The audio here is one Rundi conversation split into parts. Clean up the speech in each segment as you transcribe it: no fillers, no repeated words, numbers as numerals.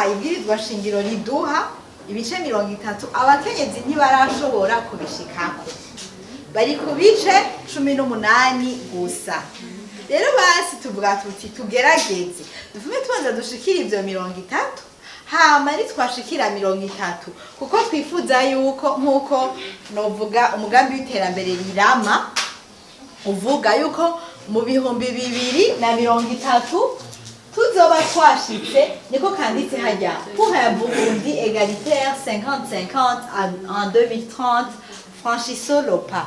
duhaye ibwirizwa shingiro riduha ibice 30 abakenyezi ntibarashobora kubishikako, bari ku bice 18 gusa. Rero basi tuvuga tuti tugerageze duvume tubanza dushikira ivyo 30 hama nitwashikira 30 kuko twifuza yuko nkuko novuga umugambi w'iterambere rirama uvuga yuko mu bihumbi 2030 tuzoba twashitse niko kanditse hajya pour un Burundi égalitaire 50-50 en 2030 franchissons le pas.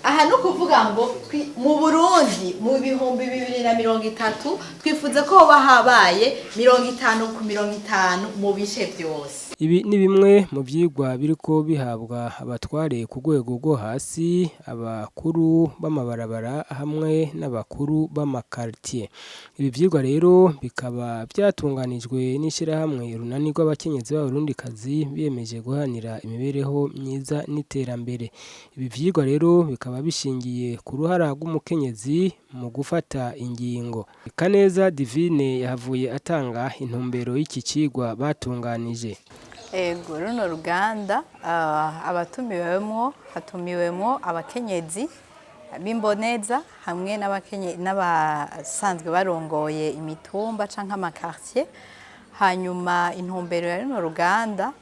Aha no kuvuga ngo mu Burundi mu bihumbi 2030 twifuza ko hoba habaye 50-50 mu bice byose. Ibi ni bimwe mu vyigwa biriko bihabwa abatware ku rwego rwo hasi, abakuru b'amabarabara hamwe n'abakuru b'amakartier. Ibi vyigwa rero bikaba byatunganijwe n'ishirahamwe runani rw'abakenyezi b'abarundikazi biyemeje guhanira imibereho myiza n'iterambere. Ibi vyigwa rero bikaba bishingiye ku ruhara rw'umukenyezi mu gufata ingingo. Kaneza Divine yahavuye atanga intumbero y'iki cigwa batunganije. Ego runo ruganda hatumiwemwo abakenyezi b'imboneza hamwe n'abasanzwe barongoye imitumba canke amakartier. Hanyuma intumbero ya runo ruganda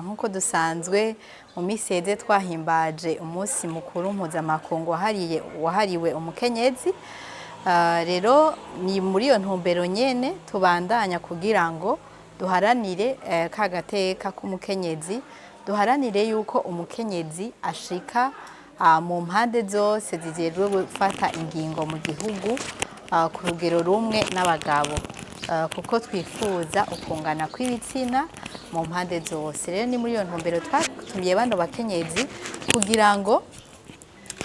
nkuko dusanzwe mu miseze twahimbaje umunsi mukuru mpuzamakungu wahariwe umukenyezi. Rero ni muri iyo ntumbero nyene tubandanya kugira ngo duharanire kagateka k'umukenyezi, duharanire yuko umukenyezi ashika mu mpande zose zijejwe gufata ingingo mu gihugu ku rugero rumwe n'abagabo, kuko twifuza ukungana kw'ibitsina mu mpande zose. Rero ni muri iyo ntumbero twatumiye bano bakenyezi kugira ngo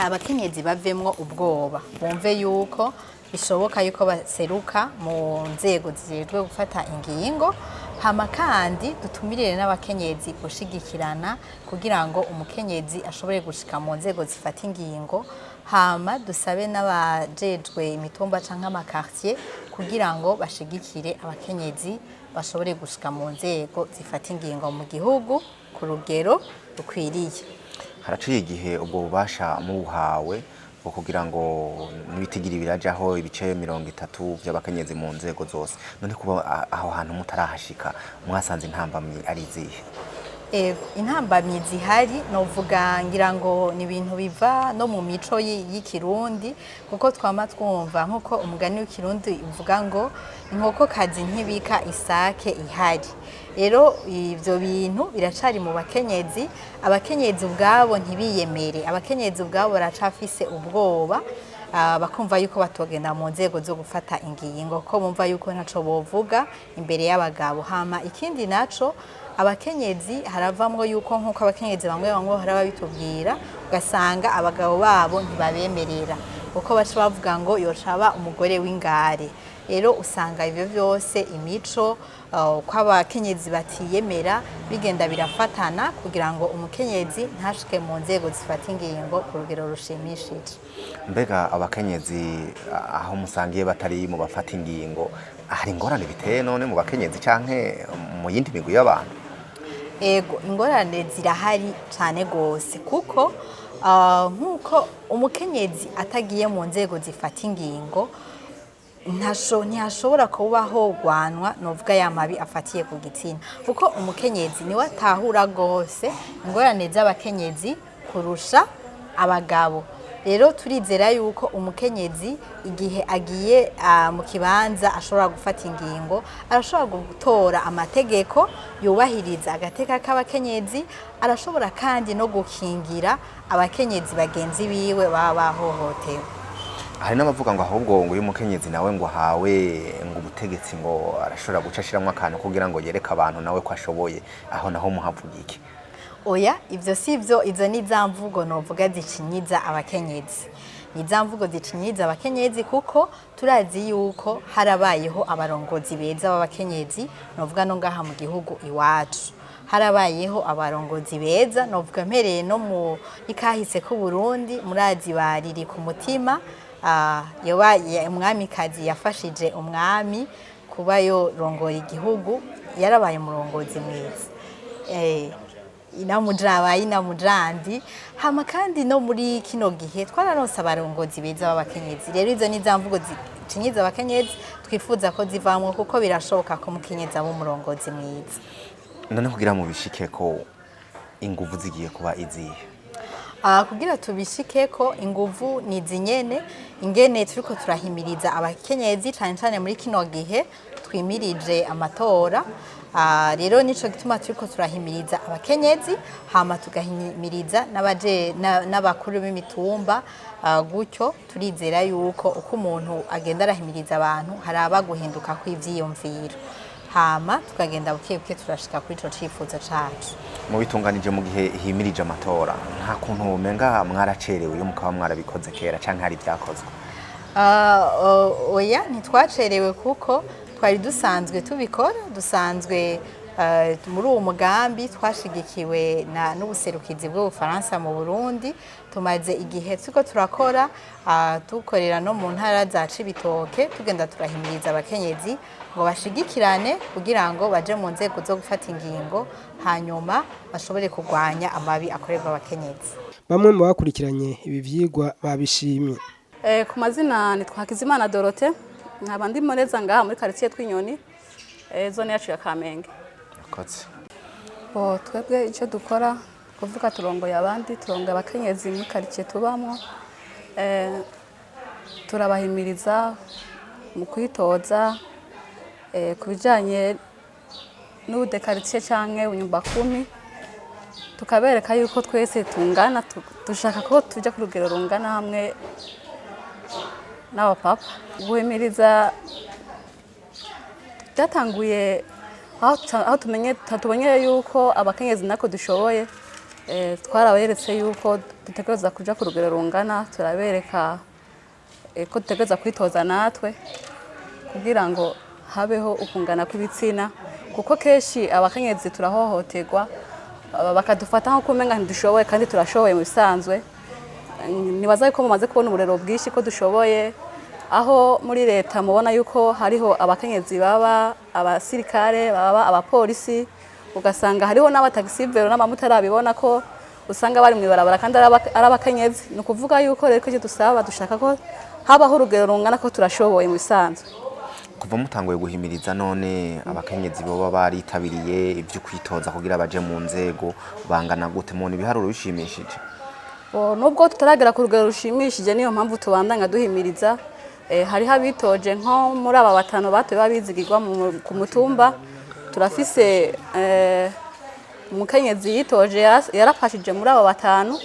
abakenyezi bavemwo ubwoba, bumve yuko bishoboka yuko baseruka mu nzego zijejwe gufata ingingo. Hama kandi dutumirire n'abakenyezi gushigikirana kugira ngo umukenyezi ashobore gushika mu nzego zifata ingingo. Hama dusabe n'abajejwe imitumba canke amakartier kugira ngo bashigikire abakenyezi bashobore gushika mu nzego zifata ingingo mu gihugu ku rugero rukwiriye. Haraciye igihe ubwo bubasha muhawe kugira ngo nibitigiri birajaho ibice 30 by'abakenyezi mu nzego zose, none kuba aho hantu mutarahashika mwasanze intambamyi ari zihe? Intambamyi zihari novuga ngira ngo ni ibintu biva no mu mico y'ikirundi, kuko twama twumva nkuko umugani w'ikirundi uvuga ngo inkoko kazi ntibika isake ihari. Rero ivyo bintu biracari mu bakenyezi, abakenyezi ubwabo ntibiyemere, abakenyezi ubwabo baracafise ubwoba, bakumva yuko batogenda mu nzego zo gufata ingingo, ko bumva yuko ntaco bovuga imbere y'abagabo. Hama ikindi naco abakenyezi haravamwo yuko nkuko abakenyezi bamwe haraba bitubwira, ugasanga abagabo babo ntibabemerera uko baca bavuga ngo yoshaba umugore w'ingare. Rero usanga ivyo vyose imico ko abakenyezi batiyemera bigenda birafatana kugira ngo umukenyezi ntashike mu nzego zifata ingingo ku rugero rushimishije. Mbega abakenyezi aho musangiye batari mu bafata ingingo, hari ingorane biteye none mu bakenyezi canke mu yindi migwi y'abantu? Ego ingorane zirahari cyane gose, kuko nkuko umukenyezi atagiye mu nzego zifata ingingo ntihashobora kubaho gwanwa novuga ya mabi afatiye ku gitsina, kuko umukenyezi niwe atahura gose ingorane z'abakenyezi kurusha abagabo. Rero turizera yuko umukenyezi igihe agiye mu kibanza ashobora gufata ingingo, arashobora gutora amategeko yubahiriza agateka k'abakenyezi, arashobora kandi no gukingira abakenyezi bagenzi biwe baba bahohotewe. Hari n'abavuga ngo ahubwo ngo uyu mukenyezi nawe ngo hawe ngo ubutegetsi ngo arashobora guca ashiramwo akantu kugira ngo yereke abantu nawe ko ashoboye, aho naho muhavuga iki? Oya, ivyo sivyo, izo ni za mvugo novuga zicinyiza abakenyezi. Ni za mvugo zicinyiza abakenyezi kuko turazi yuko harabayeho abarongozi beza b'abakenyezi, novuga no ngaha mu gihugu iwacu. Harabayeho abarongozi beza, novuga mpereye no mu ikahise ku Burundi, murazi bariri ku mutima, umwamikazi yafashije umwami kuba yorongora igihugu, yarabaye umurongozi mwiza inamujandi hama kandi no muri kino gihe twararonse abarongozi beza b'abakenyezi rero izo ni za mvugo zicinyiza abakenyezi twifuza ko zivamwo kuko birashoboka ko umukenyezi aba umurongozi mwiza. none kugira mu bishike ko inguvu zigiye kuba izihe? Kugira tubishike ko inguvu ni zinyene ingene turiko turahimiriza abakenyezi cyane cyane muri kino gihe twimirije amatora. Rero nico gituma turiko turahimiriza abakenyezi hama tugahimiriza n'abakuru b'imitumba gutyo turizera yuko uko umuntu agenda arahimiriza abantu haraba guhinduka kw'ivyiyumviro hama tukagenda bukebuke turashika kuri ico cifuzo cacu. Mu bitunganije mu gihe himirije amatora nta kuntu umenga mwaracerewe iyo mukaba mwarabikoze kera canke hari byakozwe? Oya ntitwacerewe kuko twari dusanzwe tubikora dusanzwe muri uwo mugambi twashigikiwe n'ubuserukizi bw'Ubufaransa mu Burundi tumaze igihe turiko turakora dukorera no mu ntara za Cibitoke tugenda turahimiriza abakenyezi ngo bashigikirane kugira ngo baje mu nzego zo gufata ingingo hanyuma bashobore kurwanya amabi akorerwa abakenyezi. Bamwe mu bakurikiranye ibi vyigwa babishimye. Ku mazina ni Twakizimana Dorothée nkaba ndi mureza ngaha muri quartier Twinyoni zone yacu ya Kamenge. Twebwe icyo dukora kuvuga turongoye abandi turongoye abakenyezi muri quartier tubamwo turabahimiriza mu kwitoza ku bijanye n'ude quartier canke unyumba 10 tukabereka yuko twese tungana dushaka ko tujya ku rugero rungana hamwe n'abapapa. Guhimiriza byatanguye aho tumenye yuko abakenyezi nako dushoboye twaraberetse yuko dutegereza kuja ku rugero rungana turabereka ko dutegereza kwitoza natwe kugira ngo habeho ukungana kw'ibitsina kuko keshi abakenyezi turahohoterwa bakadufata nko kumenga ntidushoboye kandi turashoboye mu bisanzwe. Nibaza yuko mumaze kubona uburero bwinshi ko dushoboye aho muri leta mubona yuko hariho abakenyezi baba abasirikare baba abapolisi ugasanga hariho n'abataxivero n'abamutarabibona ko usanga bari mu ibarabara kandi ari abakenyezi. Ni ukuvuga yuko rero icyo dusaba dushaka ko habaho urugero rungana ko turashoboye mu bisanzwe. Kuva mutanguye guhimiriza none abakenyezi boba baritabiriye ibyo kwitoza kugira baje mu nzego bangana gute mubona ibiharuro bishimishije? Nubwo tutaragera ku rugero rushimishije niyo mpamvu tubandanya duhimiriza hariho abitoje nko muri aba batanu batoye babizigirwa ku mutumba turafise umukenyezi yitoje yarafashije muri aba batanu.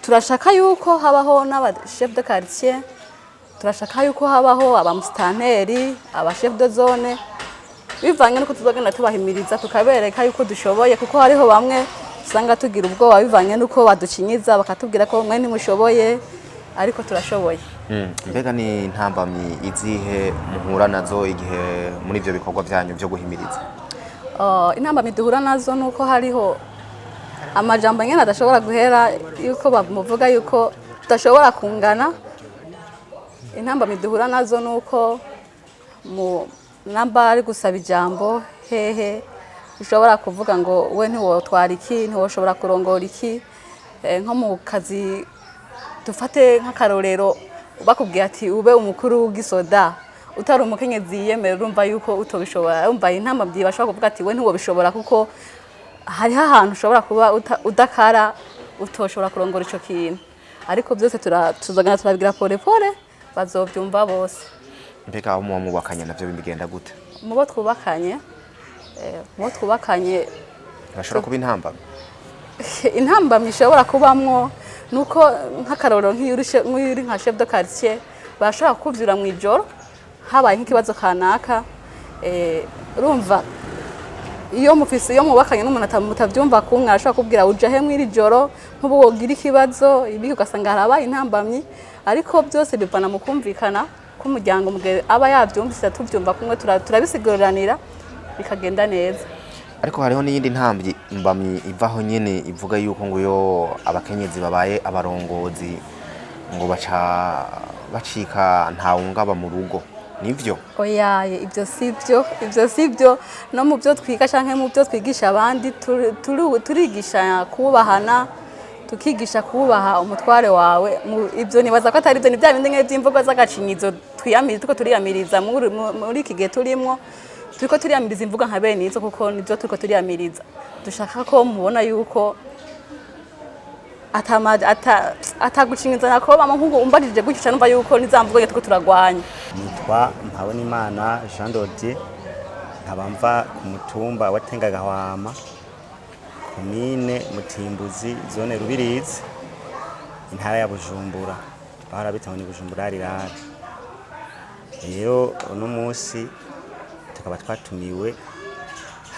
Turashaka yuko habaho n'aba chef de quartier turashaka yuko habaho abamusitanteri aba chef de zone bivanye nuko tuzogenda tubahimiriza tukabereka yuko dushoboye kuko hariho bamwe usanga tugira ubwoba bivanye nuko baducinyiza bakatubwira ko mwe ntimushoboye ariko turashoboye. Mbega ni ntambamyi izihe muhura nazo igihe muri ivyo bikorwa byanyu byo guhimiriza? Intambamyi duhura nazo nuko hariho amajambo nyene adashobora guhera yuko bamuvuga yuko tudashobora kungana. Intambamyi duhura nazo nuko mu namba ari gusaba ijambo hehe ushobora kuvuga ngo we ntiwotwara iki ntiwoshobora kurongora iki nko mu kazi dufate nk'akarorero bakubwiye ati ube umukuru w'igisoda utari umukenyezi yiyemera urumva yuko utobishobora urumva intambamyi bashobora kuvuga ati we ntiwobishobora kuko hariho ahantu ushobora kuba udakara utoshobora kurongora ico kintu ariko byose tuzogana turabwira pole pole bazovyumva bose. Mbega aho muba mubakanye navyo bigenda gute? Mubo twubakanye bashobora kuba intambamyi ishobora kubamwo nuko nk'akarorero nk'iyo uri nka chef de quartier bashobora kuvyura mu ijoro habaye nk'ikibazo kanaka urumva iyo mubakanye n'umuntu mutavyumva kumwe arashobora kubwira uje he mw'iri joro nk'ubu wogira ikibazo ibi ugasanga harabaye intambamyi ariko byose bivana mu kumvikana k'umuryango mugihe aba yavyumvise tuvyumva kumwe turabisigoranira bikagenda neza. Ariko hariho n'iyindi ntambamyi ivaho nyene ivuga yuko ngo yo abakenyezi babaye abarongozi ngo baca bacika ntawungaba mu rugo nivyo oyaye ibyo sibyo no mu byo twiga canke mu byo twigisha abandi turigisha kubahana tukigisha kubaha umutware wawe ibyo nibaza ko atari byo ni bya bindi by'imvugo z'agacinyizo turiyamiriza muri iki gihe turiko turiyamiriza imvuga nka bene izo kuko nibyo turiko turiyamiriza dushaka ko mubona yuko atagucinyiza nakoba nk'uko umbajije gutyo numva yuko nizamvugo turiko turagwanya. Nitwa Mpabonimana Jean Dodier nkaba mva ku mutumba wa Tengagahwama komine Mutimbuzi zone Rubirizi intara ya Bujumbura bahora bitaho ni Bujumbura rirara. Rero uno munsi tukaba twatumiwe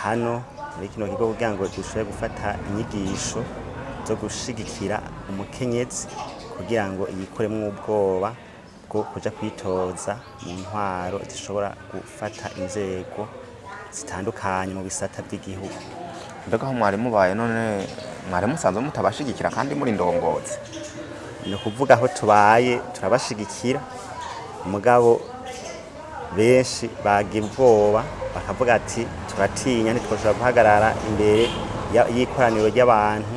hano muri kino kigo kugira ngo dushoboye gufata inyigisho zo gushigikira umukenyezi kugira ngo yikoremwo ubwoba bwo kuja kwitoza mu ntwaro zishobora gufata inzego zitandukanye mu bisata by'igihugu. mbega aho mwari mubaye none mwari musanzwe mutabashigikira kandi muri ndongozi? Ni ukuvuga aho tubaye turabashigikira umugabo benshi bagira ubwoba bakavuga ati turatinya ntitwoshobora guhagarara imbere y'ikoraniro ry'abantu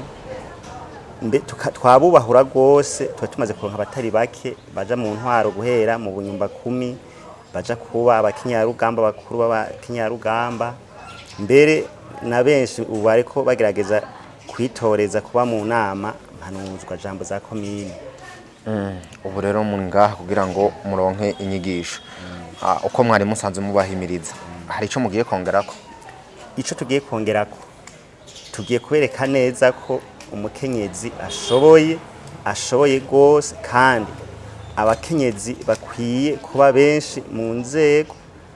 twabubahura rwose. tuba tumaze kuronka abatari bake baja mu ntwaro guhera mu bunyumba 10 baja kuba abakenyarugamba bakuru b'abakenyarugamba mbere na benshi ubu bariko bagerageza kwitoreza kuba mu nama mpanuzwa jambo za komine. Ubu rero muri ngaha kugira ngo muronke inyigisho uko mwari musanzwe mubahimiriza hari ico mugiye kongerako? Ico tugiye kongerako tugiye kwereka neza ko umukenyezi ashoboye gose kandi abakenyezi bakwiye kuba benshi mu nzego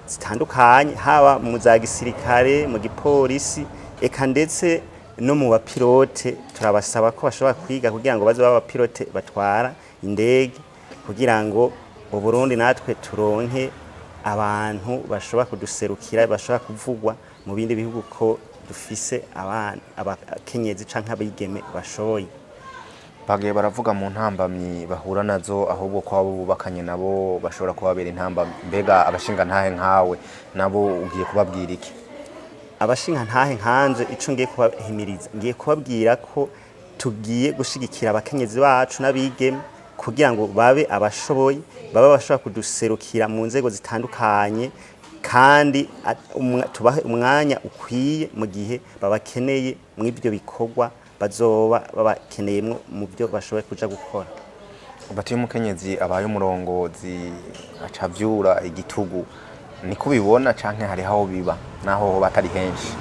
zitandukanye haba mu za gisirikare mu gipolisi eka ndetse no mu bapilote. Turabasaba ko bashobora kwiga kugira ngo baze baba abapilote batwara indege kugira ngo u Burundi natwe turonke abantu bashobora kuduserukira bashobora kuvugwa mu bindi bihugu ko dufise abakenyezi canke abigeme bashoboye. Bagiye baravuga mu ntambamyi bahura nazo ahubwo ko abo bubakanye nabo bashobora kubabera intambamyi. Mbega abashinga ntahe nkawe nabo ugiye kubabwira iki? Abashinga ntahe nkanje ico ngiye kubahimiriza ngiye kubabwira ko tugiye gushigikira abakenyezi bacu n'abigeme kugira ngo babe abashoboye baba bashobora kuduserukira mu nzego zitandukanye kandi tubahe umwanya ukwiye mu gihe babakeneye mu ibyo bikorwa bazoba babakeneye mu byo bashoboye kuja gukora. Bati umukenyezi abaye umurongozi acavyura igitugu ni kubibona canke hari haho biba naho batari henshi?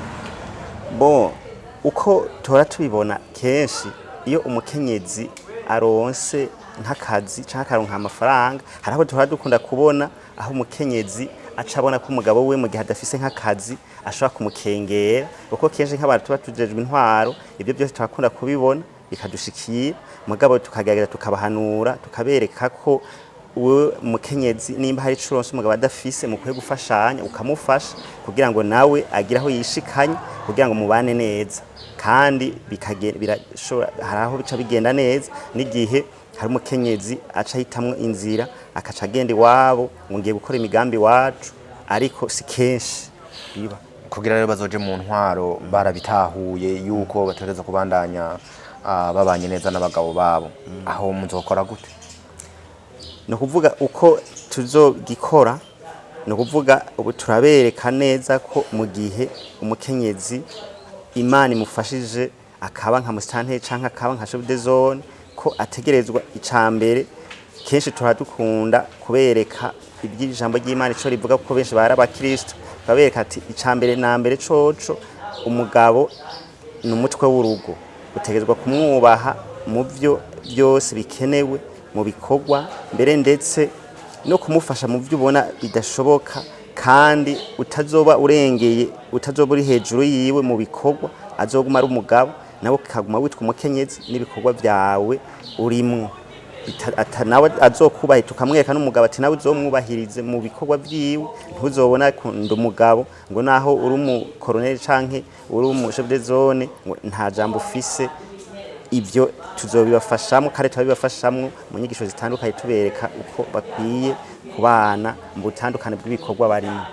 Uko tora tubibona kenshi iyo umukenyezi aronse nk'akazi canke akaronka amafaranga haraho tora dukunda kubona aho umukenyezi acabona ko umugabo we mu gihe adafise nk'akazi ashobora kumukengera uko kenshi nk'abantu tuba tujejwe intwaro ibyo byose turakunda kubibona bikadushikira mugabo tukagerageza tukabahanura tukabereka ko uwe umukenyezi nimba hari icuronse umugabo adafise mu kwiye gufashanya ukamufasha kugira ngo nawe agire aho yishikanye kugira ngo mubane neza kandi haraho bica bigenda neza n'igihe hari umukenyezi aca hitamwo inzira akaca agenda iwabo ngo ngiye gukora imigambi wacu ariko si kenshi biba. Kugira rero bazoje mu ntwaro barabitahuye yuko batereza kubandanya babanye neza n'abagabo babo aho muzokora gute? No kuvuga uko tuzogikora no kuvuga ubu turabereka neza ko mu gihe umukenyezi Imana imufashije akaba nka musitanteri canke akaba nka chef de zone ko ategerezwa icambere kenshi turadukunda kubereka iby'ijambo ry'Imana ico rivuga ko benshi bara abakristo babereka ati icambere na mbere coco umugabo n'umutwe w'urugo utegerezwa kumwubaha mu byo byose bikenewe mu bikorwa mbere ndetse no kumufasha mu byo ubona bidashoboka kandi utazoba urengeye utazoba uri hejuru yiwe mu bikorwa azoguma ari umugabo nawe kaguma witwa umukenyezi n'ibikorwa byawe urimwo nawe azokubahe tukamwereka n'umugabo ati nawe uzomwubahirize mu bikorwa byiwe ntuzobona ndo umugabo ngo naho uri umukoroneli canke uri chef de zone ngo nta jambo ufise. Ibyo tuzobibafashamwe kare tubibafashamwe mu nyigisho zitandukanye tubereka uko bakwiye ku bana mu butandukane bw'ibikorwa barimo.